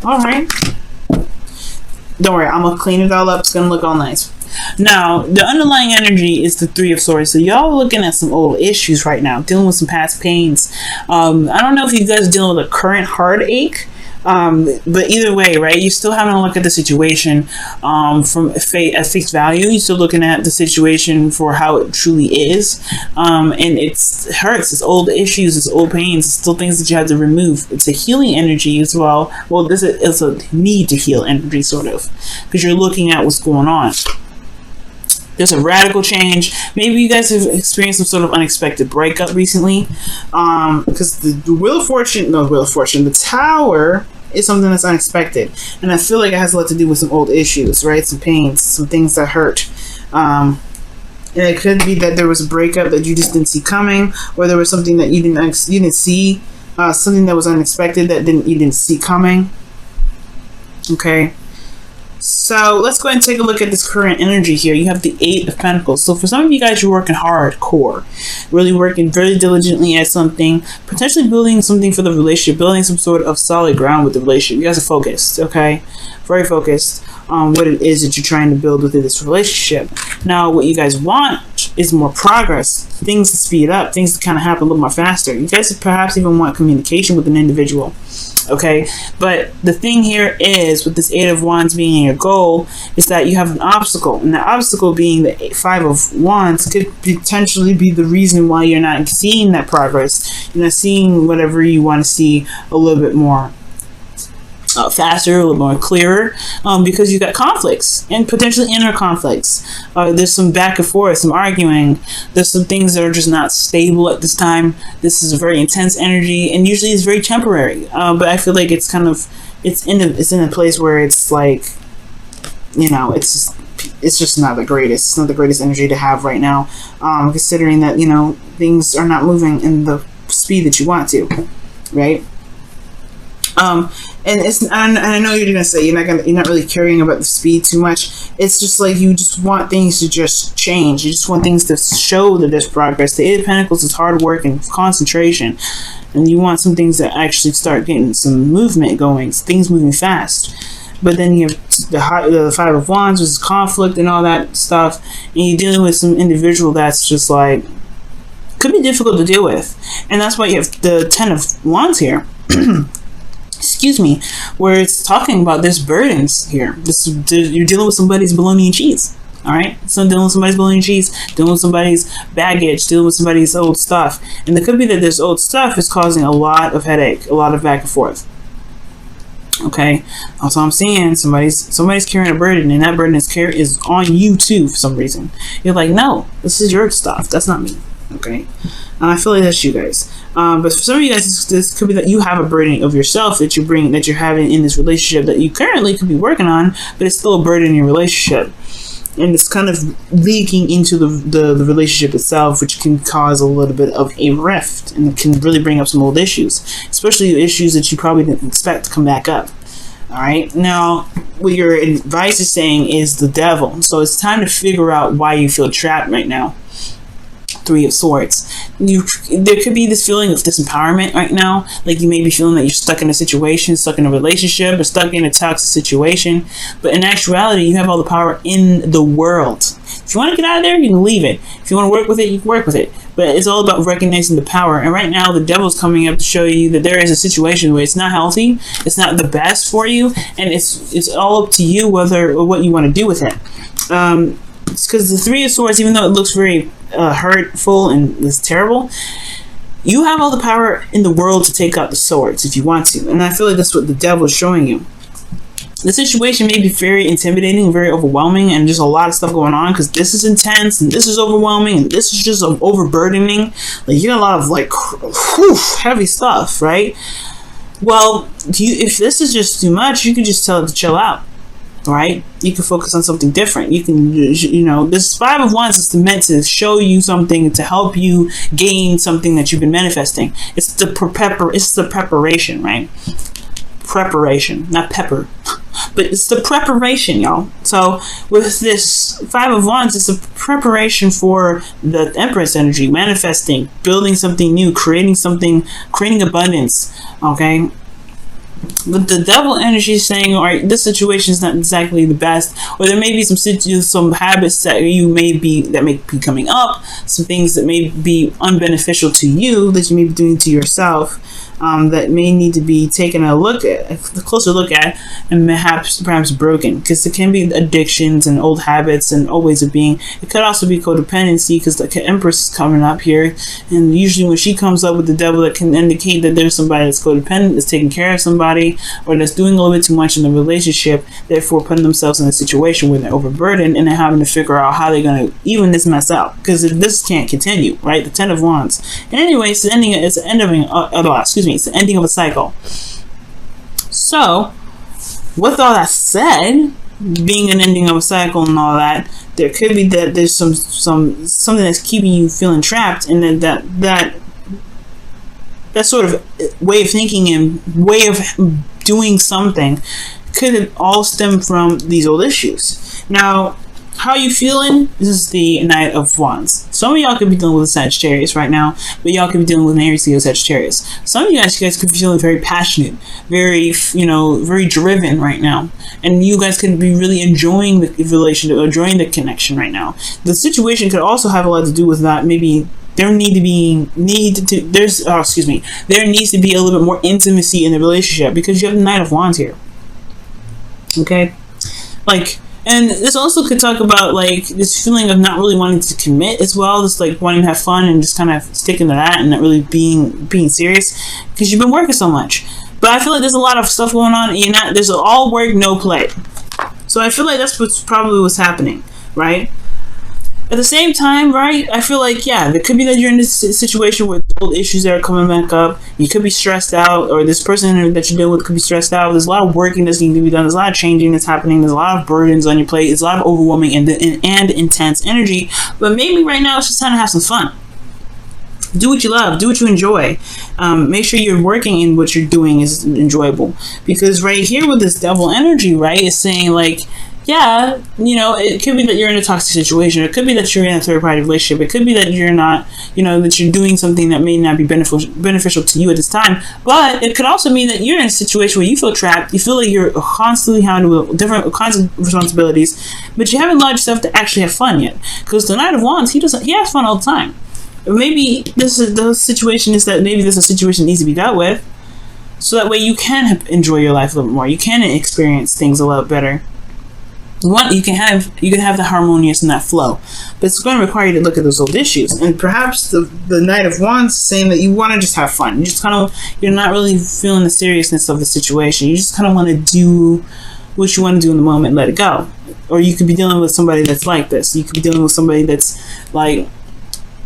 All right. Don't worry, I'm gonna clean it all up. It's gonna look all nice. Now, the underlying energy is the Three of Swords. So y'all looking at some old issues right now, dealing with some past pains. I don't know if you guys are dealing with a current heartache. But either way, right, you're still having to look at the situation from at face value. You're still looking at the situation for how it truly is, and it hurts. It's old issues, it's old pains, it's still things that you have to remove. It's a healing energy as well. Well, this is a need to heal energy, sort of, because you're looking at what's going on. There's a radical change. Maybe you guys have experienced some sort of unexpected breakup recently. Because the Wheel of Fortune, the Tower is something that's unexpected. And I feel like it has a lot to do with some old issues, right? Some pains, some things that hurt. And it could be that there was a breakup that you just didn't see coming, or there was something that you didn't see, something that was unexpected that you didn't see coming. Okay. So let's go ahead and take a look at this current energy here. You have the Eight of Pentacles. So for some of you guys, you're working hardcore, really working very diligently at something, potentially building something for the relationship, building some sort of solid ground with the relationship. You guys are focused, okay? Very focused on what it is that you're trying to build within this relationship. Now, what you guys want is more progress, things to speed up, things to kind of happen a little more faster. You guys perhaps even want communication with an individual. Okay, but the thing here is, with this Eight of Wands being your goal, is that you have an obstacle, and the obstacle being the Five of Wands could potentially be the reason why you're not seeing that progress. You're not seeing whatever you want to see a little bit more faster, a little more clearer, because you got conflicts and potentially inner conflicts. There's some back and forth, some arguing. There's some things that are just not stable at this time. This is a very intense energy, and usually it's very temporary. But I feel like it's kind of it's in a place where it's like, you know, it's just not the greatest. It's not the greatest energy to have right now, considering that, you know, things are not moving in the speed that you want to, right? And I know you're gonna say you're not really caring about the speed too much. It's just like you just want things to just change. You just want things to show that there's progress. The Eight of Pentacles is hard work and concentration, and you want some things that actually start getting some movement going, things moving fast. But then you have the Five of Wands, which is conflict and all that stuff, and you're dealing with some individual that's just like could be difficult to deal with, and that's why you have the Ten of Wands here. Excuse me, where it's talking about there's burdens here. You're dealing with somebody's bologna and cheese. All right, so dealing with somebody's bologna and cheese, dealing with somebody's baggage, dealing with somebody's old stuff, and it could be that this old stuff is causing a lot of headache, a lot of back and forth. Okay, also I'm seeing somebody's carrying a burden, and that burden is on you too for some reason. You're like, no, this is your stuff. That's not me. Okay, and I feel like that's you guys. But for some of you guys, this could be that you have a burden of yourself that you're having in this relationship that you currently could be working on, but it's still a burden in your relationship, and it's kind of leaking into the relationship itself, which can cause a little bit of a rift, and it can really bring up some old issues, especially issues that you probably didn't expect to come back up. All right, now what your advice is saying is the devil, so it's time to figure out why you feel trapped right now. Three of Swords. There could be this feeling of disempowerment right now, like you may be feeling that you're stuck in a situation, stuck in a relationship, or stuck in a toxic situation, but in actuality you have all the power in the world. If you want to get out of there, you can leave it. If you want to work with it, you can work with it, but it's all about recognizing the power. And right now the devil's coming up to show you that there is a situation where it's not healthy, it's not the best for you, and it's all up to you whether or what you want to do with it. It's because the Three of Swords, even though it looks very hurtful and is terrible, you have all the power in the world to take out the swords if you want to, and I feel like that's what the devil is showing you. The situation may be very intimidating, very overwhelming, and just a lot of stuff going on, because this is intense and this is overwhelming and this is just overburdening. Like, you got a lot of like heavy stuff, right? Well, if this is just too much, you can just tell it to chill out. Right? You can focus on something different. You can, you know, this Five of Wands is meant to show you something, to help you gain something that you've been manifesting. It's the preparation, right? Preparation, not pepper, but it's the preparation, y'all. So with this Five of Wands, it's a preparation for the Empress energy, manifesting, building something new, creating something, creating abundance. Okay. But the devil energy is saying, all right, this situation is not exactly the best, or there may be some habits that that may be coming up, some things that may be unbeneficial to you that you may be doing to yourself, that may need to be taken a closer look at, and perhaps broken, because it can be addictions and old habits and old ways of being. It could also be codependency, because the Empress is coming up here, and usually when she comes up with the devil, that can indicate that there's somebody that's codependent, that's taking care of somebody, or that's doing a little bit too much in the relationship, therefore putting themselves in a situation where they're overburdened, and they're having to figure out how they're going to even this mess out, because this can't continue, right? The Ten of Wands. And anyway, it's the ending of a cycle. So, with all that said, being an ending of a cycle and all that, there could be that there's something that's keeping you feeling trapped, and then that sort of way of thinking and way of doing something could all stem from these old issues. Now, how are you feeling? This is the Knight of Wands. Some of y'all could be dealing with a Sagittarius right now, but y'all could be dealing with an Aries, Leo, Sagittarius. Some of you guys could be feeling very passionate, very driven right now, and you guys could be really enjoying the relationship, enjoying the connection right now. The situation could also have a lot to do with that. Maybe there needs to be a little bit more intimacy in the relationship, because you have the Knight of Wands here. Okay, and this also could talk about this feeling of not really wanting to commit as well, just wanting to have fun and just kind of sticking to that and not really being serious, because you've been working so much. But I feel like there's a lot of stuff going on, and there's all work, no play. So I feel like that's probably what's happening, right? At the same time, right, I feel like, yeah, it could be that you're in this situation with old issues that are coming back up. You could be stressed out, or this person that you're dealing with could be stressed out. There's a lot of working that's needing to be done. There's a lot of changing that's happening. There's a lot of burdens on your plate. It's a lot of overwhelming and intense energy. But maybe right now it's just time to have some fun. Do what you love. Do what you enjoy. Make sure you're working and what you're doing is enjoyable. Because right here with this devil energy, right, it's saying yeah, it could be that you're in a toxic situation. It could be that you're in a third-party relationship. It could be that you're not, that you're doing something that may not be beneficial to you at this time. But it could also mean that you're in a situation where you feel trapped. You feel like you're constantly handling different kinds of responsibilities, but you haven't allowed yourself to actually have fun yet. Because the Knight of Wands, he has fun all the time. Maybe the situation is that maybe this is a situation that needs to be dealt with, so that way you can enjoy your life a little bit more. You can experience things a lot better. You can have the harmonious and that flow, but it's going to require you to look at those old issues. And perhaps the Knight of Wands is saying that you want to just have fun. You're not really feeling the seriousness of the situation. You just kind of want to do what you want to do in the moment, let it go. Or you could be dealing with somebody that's like this. You could be dealing with somebody that's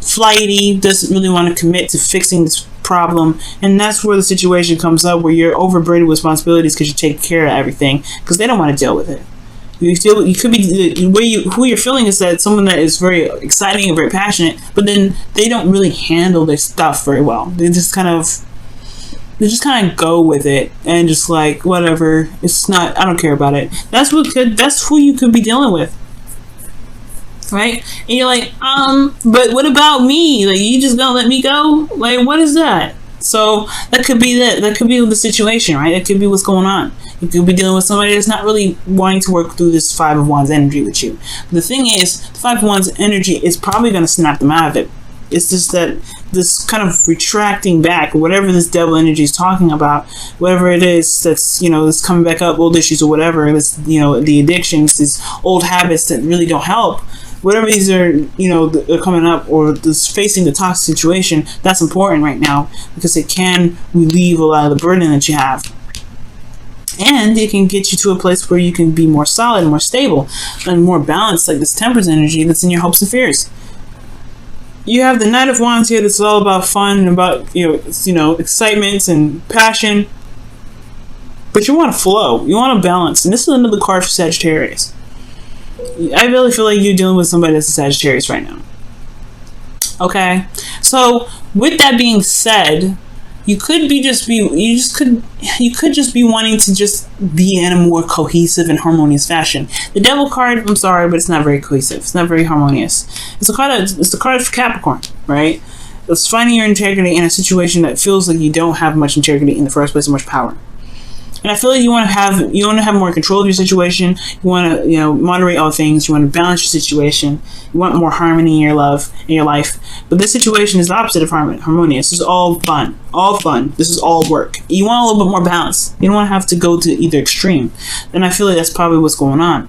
flighty, doesn't really want to commit to fixing this problem, and that's where the situation comes up, where you're overburdened with responsibilities because you take care of everything because they don't want to deal with it. You could be who you're feeling is that someone that is very exciting and very passionate, but then they don't really handle their stuff very well. They just kind of go with it and just whatever. It's not. I don't care about it. That's who you could be dealing with, right? And you're but what about me? You just gonna let me go? What is that? So that could be that could be the situation, right? That could be what's going on. You could be dealing with somebody that's not really wanting to work through this Five of Wands energy with you. But the thing is, the Five of Wands energy is probably going to snap them out of it. It's just that this kind of retracting back, whatever this devil energy is talking about, whatever it is that's, that's coming back up, old issues or whatever, this, the addictions, these old habits that really don't help. Whatever these are, are coming up, or this facing the toxic situation, that's important right now because it can relieve a lot of the burden that you have. And it can get you to a place where you can be more solid, more stable, and more balanced, like this Temperance energy that's in your hopes and fears. You have the Knight of Wands here that's all about fun and about, excitement and passion. But you want to flow. You want to balance. And this is another card for Sagittarius. I really feel like you're dealing with somebody that's a Sagittarius right now. Okay? So, with that being said, you could just be wanting to just be in a more cohesive and harmonious fashion. The Devil card, I'm sorry, but it's not very cohesive. It's not very harmonious. It's the card for Capricorn, right? It's finding your integrity in a situation that feels like you don't have much integrity in the first place or much power. And I feel like you want to have more control of your situation. You want to, moderate all things. You want to balance your situation. You want more harmony in your life. But this situation is the opposite of harmonious. This is all fun. This is all work. You want a little bit more balance. You don't want to have to go to either extreme. And I feel like that's probably what's going on.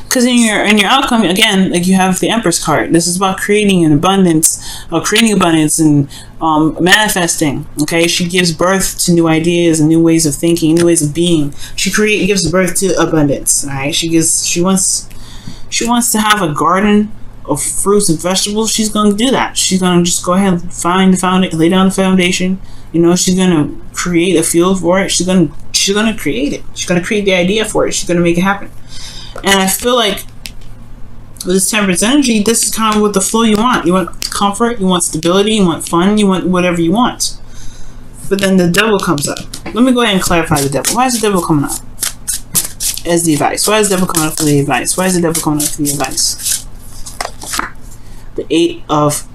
Because in your outcome, again, like, you have the Empress card. This is about creating abundance and manifesting. Okay, she gives birth to new ideas and new ways of thinking, new ways of being. She gives birth to abundance. All right, she wants to have a garden of fruits and vegetables. She's going to do that. She's going to just go ahead and lay down the foundation. She's going to create a field for it. She's going to create it. She's going to create the idea for it. She's going to make it happen. And I feel like with this Temperance energy, this is kind of what the flow you want. You want comfort, you want stability, you want fun, you want whatever you want. But then the Devil comes up. Let me go ahead and clarify the Devil. Why is the Devil coming up as the advice? Why is the Devil coming up for the advice? Why is the Devil coming up for the advice? The Eight of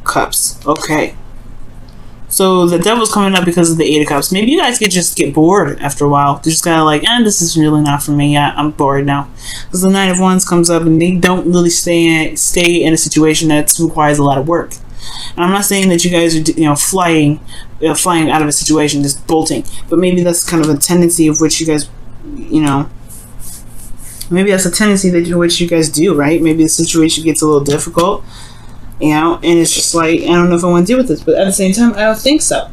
Cups. Okay. So the Devil's coming up because of the Eight of Cups. Maybe you guys could just get bored after a while. They're just kind of like, this is really not for me. Yeah, I'm bored now. Because the Nine of Wands comes up and they don't really stay in a situation that requires a lot of work. And I'm not saying that you guys are, flying out of a situation, just bolting. But maybe that's kind of a tendency of which you guys, maybe that's a tendency which you guys do, right? Maybe the situation gets a little difficult. And it's just like, I don't know if I want to deal with this, but at the same time, I don't think so.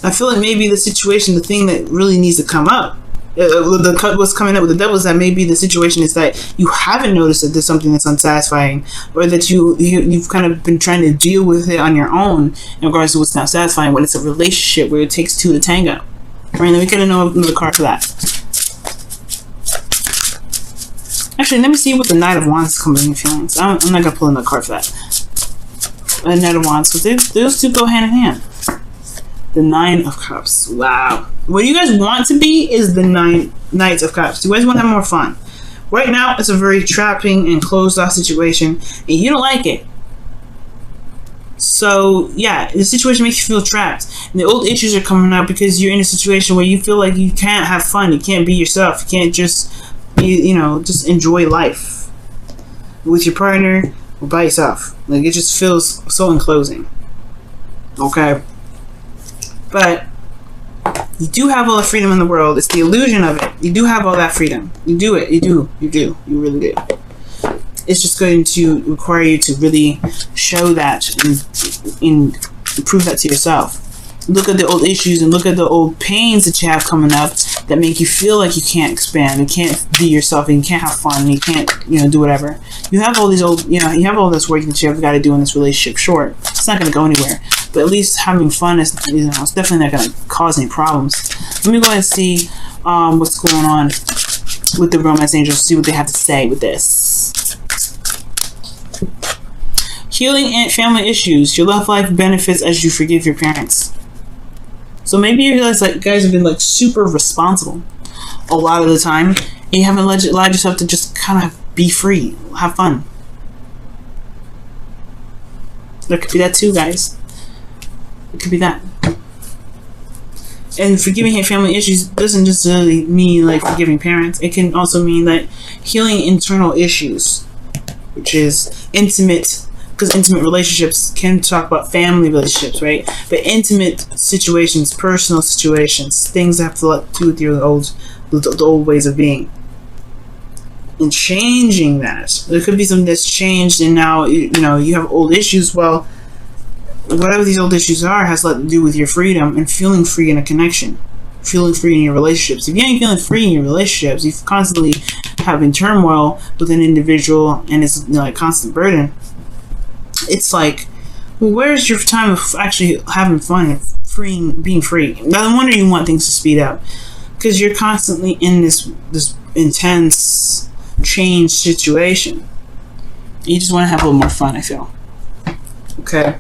I feel like maybe the situation, the thing that really needs to come up, what's coming up with the Devil is that maybe the situation is that you haven't noticed that there's something that's unsatisfying, or that you've kind of been trying to deal with it on your own in regards to what's not satisfying, when it's a relationship where it takes two to tango. Right, then we could have another card for that. Actually, let me see what the Knight of Wands is coming in your feelings. I'm not going to pull another card for that. The Knight of Wands, because those two go hand in hand. The Nine of Cups. Wow. What you guys want to be is the Knights of Cups. You guys want to have more fun. Right now, it's a very trapping and closed off situation, and you don't like it. So, yeah, the situation makes you feel trapped. And the old issues are coming up because you're in a situation where you feel like you can't have fun. You can't be yourself. You can't just just enjoy life with your partner or by yourself. Like, it just feels so enclosing. Okay? But you do have all the freedom in the world. It's the illusion of it. You do have all that freedom. You do it. You do. You really do. It's just going to require you to really show that and prove that to yourself. Look at the old issues and look at the old pains that you have coming up that make you feel like you can't expand, you can't be yourself, and you can't have fun, and you can't, do whatever. You have all these old, you have all this work that you have got to do in this relationship. Sure, it's not going to go anywhere, but at least having fun is, it's definitely not going to cause any problems. Let me go ahead and see what's going on with the romance angels, see what they have to say with this. Healing and family issues. Your love life benefits as you forgive your parents. So maybe you realize that guys have been super responsible a lot of the time, and you haven't allowed yourself to just kind of be free, have fun. There could be that too, guys. It could be that. And forgiving your family issues doesn't just really mean like forgiving parents. It can also mean that healing internal issues, which is intimate. Because intimate relationships can talk about family relationships, right? But intimate situations, personal situations, things that have to do with your the old ways of being. And changing that. There could be something that's changed and now, you have old issues. Well, whatever these old issues are has a lot to do with your freedom and feeling free in a connection. Feeling free in your relationships. If you ain't feeling free in your relationships, you constantly having turmoil with an individual and it's a constant burden. It's like, well, where's your time of actually having fun and being free? No wonder you want things to speed up, because you're constantly in this intense change situation. You just want to have a little more fun, I feel. Okay,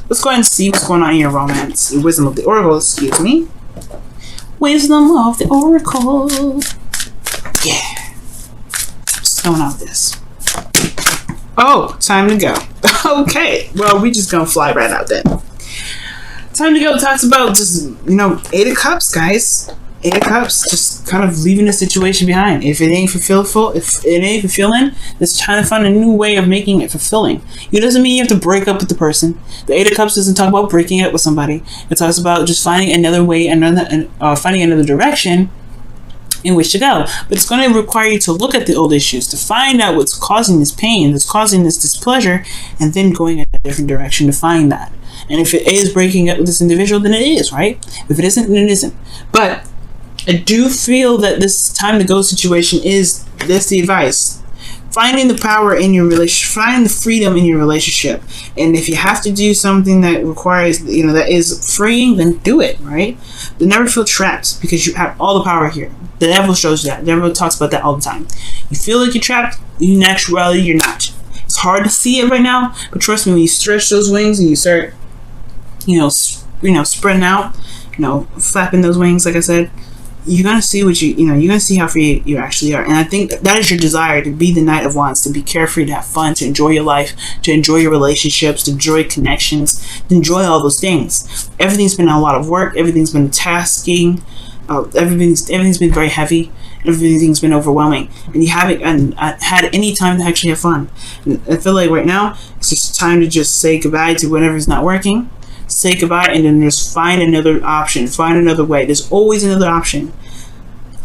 let's go ahead and see what's going on in your romance. Wisdom of the Oracle, excuse me. Wisdom of the Oracle. Yeah. What's going on with this? Oh, time to go. Okay, well, we just gonna fly right out then. Time to go talks about just, Eight of Cups, guys. Eight of Cups, just kind of leaving the situation behind. If it ain't fulfilling, just trying to find a new way of making it fulfilling. It doesn't mean you have to break up with the person. The Eight of Cups doesn't talk about breaking up with somebody. It talks about just finding another way, finding another direction in which to go. But it's going to require you to look at the old issues, to find out what's causing this pain, that's causing this displeasure, and then going in a different direction to find that. And if it is breaking up with this individual, then it is, right? If it isn't, then it isn't. But I do feel that this time to go situation is this the advice. Finding the power in your relationship, finding the freedom in your relationship. And if you have to do something that requires, that is freeing, then do it, right? But never feel trapped, because you have all the power here. The devil shows that. The devil talks about that all the time. You feel like you're trapped, in actuality, you're not. It's hard to see it right now, but trust me, when you stretch those wings and you start, spreading out, flapping those wings, like I said, you're gonna see you're gonna see how free you actually are. And I think that is your desire, to be the Knight of Wands, to be carefree, to have fun, to enjoy your life, to enjoy your relationships, to enjoy connections, to enjoy all those things. Everything's been a lot of work. Everything's been tasking. Everything's been very heavy. Everything's been overwhelming, and you haven't had any time to actually have fun. And I feel like right now it's just time to just say goodbye to whatever's not working. Say goodbye, and then just find another option, find another way. There's always another option,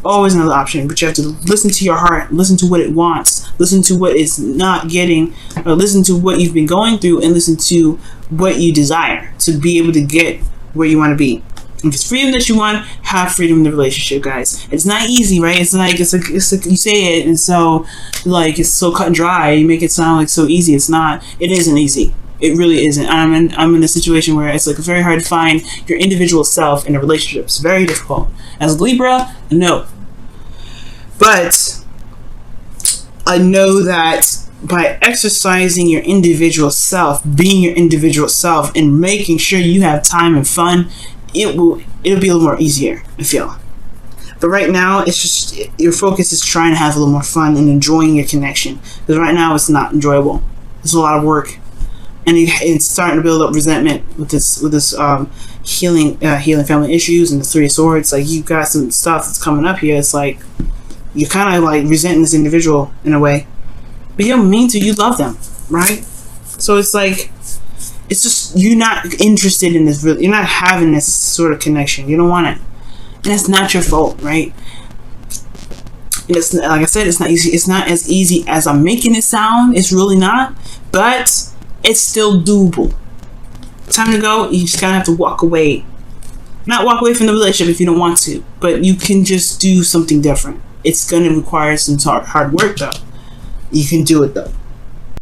but you have to listen to your heart, listen to what it wants, listen to what it's not getting, or listen to what you've been going through, and listen to what you desire to be able to get where you want to be. If it's freedom that you want, have freedom in the relationship, guys. It's not easy, right? It's like you say it, and so it's so cut and dry. You make it sound like so easy. It's not. It isn't easy. It really isn't. I'm in a situation where it's very hard to find your individual self in a relationship. It's very difficult. As a Libra, no. But I know that by exercising your individual self, being your individual self, and making sure you have time and fun, it'll be a little more easier, I feel. But right now, it's just your focus is trying to have a little more fun and enjoying your connection. Because right now, it's not enjoyable. It's a lot of work. And it's starting to build up resentment with this healing family issues and the Three of Swords. Like, you've got some stuff that's coming up here. It's like you're kind of like resenting this individual in a way, but you don't mean to. You love them, right? So it's like it's just you're not interested in this. You're not having this sort of connection. You don't want it, and it's not your fault, right? And it's like I said, it's not easy. It's not as easy as I'm making it sound. It's really not, but it's still doable. Time to go. You just kind of have to walk away. Not walk away from the relationship if you don't want to, but you can just do something different. It's going to require some hard work, though. You can do it, though.